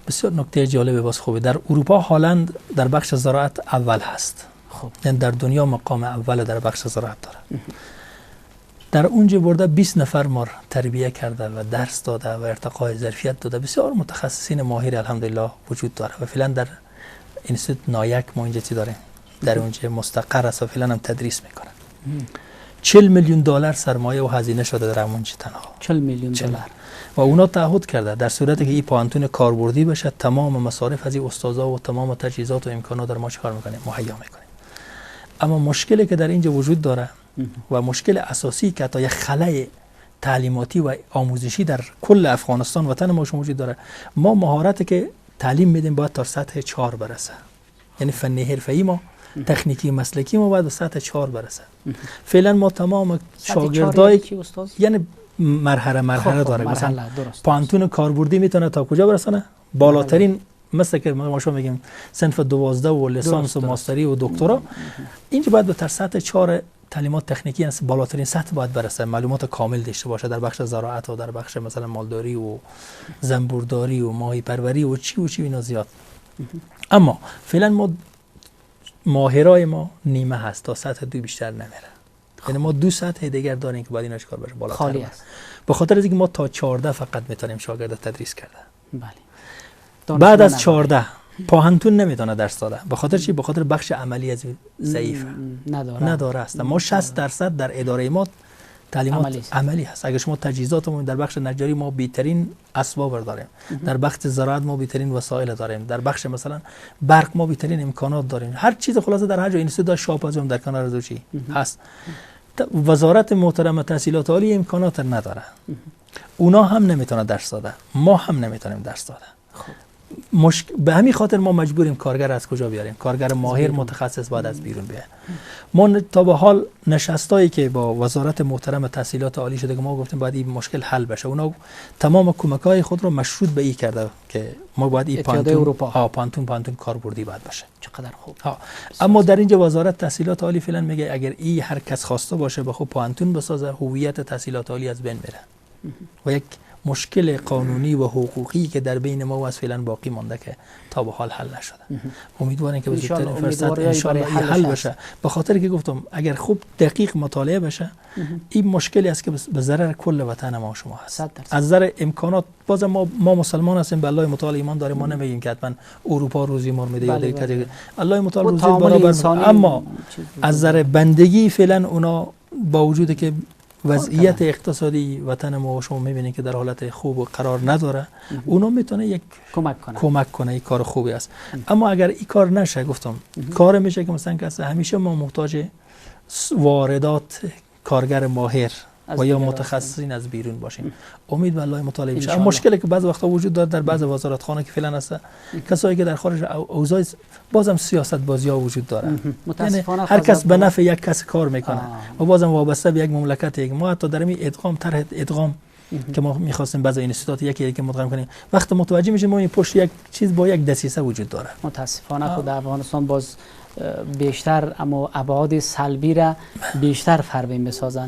بسیار نکته جالب باز خوبه. در اروپا هلند در بخش زراعت اول هست. خب یعنی در دنیا مقام اول در بخش زراعت داره. در اونجا برده 20 نفر ما تربیت کرده و درس داده و ارتقای ظرفیت داده. بسیار متخصصین ماهر الحمدلله وجود داره و فعلا در انستیتوت نایک ما اینجا چی داریم، در اونجا مستقر است و فعلا هم تدریس میکنه. 40 میلیون دلار سرمایه و هزینه شده در همونجا تنها. 40 میلیون دلار. و اونا تعهد کرده در صورتی که این پانتون کاربردی بشه تمام مصارف از این استادا و تمام تجهیزات و امکانات در ما چیکار میکنیم، مهیا میکنیم. اما مشکلی که در اینجا وجود داره و مشکل اساسی که تا یک خلای تعلیماتی و آموزشی در کل افغانستان وطن ما وجود داره، ما مهارتی که تعلیم میدیم باید تا سطح 4 برسه. یعنی فنی حرفه‌ای ما، تکنیکی مسلکی ما باید به سطح 4 برسه. فعلا ما تمام شاگردای یعنی مرحله داره. مثلا پانتون کاربردی میتونه تا کجا برسونه؟ بالاترین مثل که ما شما میگیم صنف 12 و لیسانس و ماستری و دکترا. اینجا باید به سطح 4 تعلیمات تکنیکی است، بالاترین سطح باید برسه، معلومات کامل داشته باشه در بخش زراعت و در بخش مثلا مالداری و زنبورداری و ماهی پروری و چی اینا زیاد. اما فعلا ما ماهرای ما نیمه هست، تا سطح 2 بیشتر نمیره. یعنی ما 2 سطح دیگر داریم که باید اینا چیکار بشه، بالاتر خالی است. به خاطر اینکه ما تا 14 فقط میتونیم شاگرد تدریس کرده. بله. بعد از 14 پاهنتون نمیتونه درس داده. به خاطر چی؟ به خاطر بخش عملی از ضعیفه. نداره است. ما 60% در اداره ما تعلیمات عملی هست. اگر شما تجهیزاتمون در بخش نجاری ما بهترین اسباب داریم، در بخش زراعت ما بهترین وسایل داریم، در بخش مثلا برق ما بهترین امکانات داریم. هر چیز خلاصه در هر جای اینستیتوت شاپازم در کنار زوچی هست. وزارت محترم تحصیلات عالی امکانات نداره. اونا هم نمیتونه درس داده، ما هم نمیتونیم درس داده. به همین خاطر ما مجبوریم کارگر از کجا بیاریم؟ کارگر ماهر متخصص باید از بیرون بیاد. ما تا به حال نشستایی که با وزارت محترم تحصیلات عالی شده که ما گفتیم باید این مشکل حل بشه، اونا تمام کمک‌های خود رو مشروط به این کرده که ما باید این پانتون کاربردی باید باشه. چقدر خوب. اما در اینجا وزارت تحصیلات عالی فعلا میگه اگر این هر کس خواسته باشه به خود پانتون بسازه، هویت تحصیلات عالی از بین میره. و یک مشکل قانونی و حقوقی که در بین ما و از فعلا باقی مانده که تا به حال حل نشده. امیدواریم که به زودترین فرصت ان شاء الله حل بشه. به خاطر که گفتم اگر خوب دقیق مطالعه بشه این مشکلی است که به ضرر کل وطن ما شما هست. از نظر امکانات باز ما مسلمان هستیم، به الله متعال ایمان داریم، ما نمیگیم که حتما اروپا روزی ما میده یا دیگه. الله متعال روزی برابر، اما از نظر بندگی فعلا اونا با وجودی که وضعیت اقتصادی وطن ما و شما میبینید که در حالت خوب و قرار نداره، اونا میتونه یک کمک کنه. این کار خوبی است. اما اگر این کار نشه، گفتم کار میشه که مثلا که همیشه ما محتاج واردات کارگر ماهر و یا متخصصین از بیرون باشیم. امید به الله متعال میشه. اما مشکلی که بعض وقتا وجود داره در بعض وزارتخانه که فعلا هست، کسایی که در خارج اوضاع بازم سیاست بازی ها وجود داره. یعنی هر کس به نفع یک کس کار میکنه و بازم وابسته به یک مملکت. ما حتی در این ادغام طرح ادغام که ما می‌خواستیم بعضی اینستیتوت یکی که مدغم کنیم، وقت متوجه میشیم ما این پشت یک چیز با یک دسیسه وجود داره. متاسفانه خود افغانستان باز بیشتر اما ابعاد سلبی را بیشتر فربین بسازن.